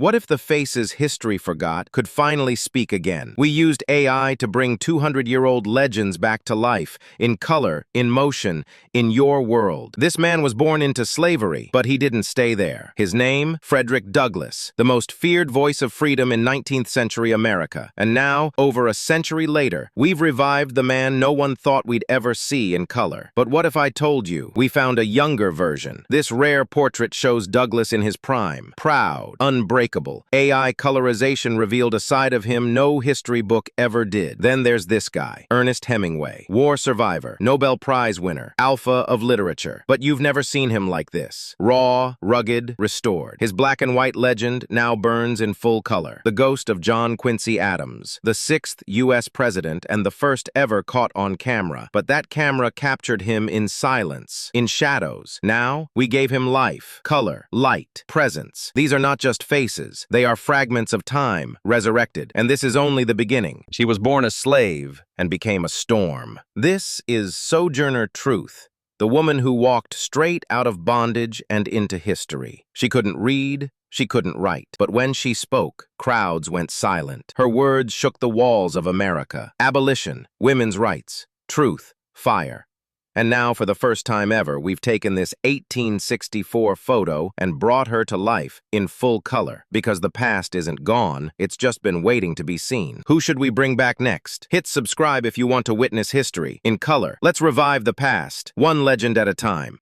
What if the faces history forgot could finally speak again? We used AI to bring 200-year-old legends back to life, in color, in motion, in your world. This man was born into slavery, but he didn't stay there. His name, Frederick Douglass, the most feared voice of freedom in 19th century America. And now, over a century later, we've revived the man no one thought we'd ever see in color. But what if I told you we found a younger version? This rare portrait shows Douglass in his prime, proud, unbreakable. AI colorization revealed a side of him no history book ever did. Then there's this guy, Ernest Hemingway, war survivor, Nobel Prize winner, alpha of literature. But you've never seen him like this. Raw, rugged, restored. His black and white legend now burns in full color. The ghost of John Quincy Adams, the 6th U.S. president and the first ever caught on camera. But that camera captured him in silence, in shadows. Now, we gave him life, color, light, presence. These are not just faces. They are fragments of time, resurrected. And this is only the beginning. She was born a slave and became a storm. This is Sojourner Truth, the woman who walked straight out of bondage and into history. She couldn't read, she couldn't write. But when she spoke, crowds went silent. Her words shook the walls of America. Abolition, women's rights, truth, fire. And now, for the first time ever, we've taken this 1864 photo and brought her to life in full color. Because the past isn't gone, it's just been waiting to be seen. Who should we bring back next? Hit subscribe if you want to witness history in color. Let's revive the past, one legend at a time.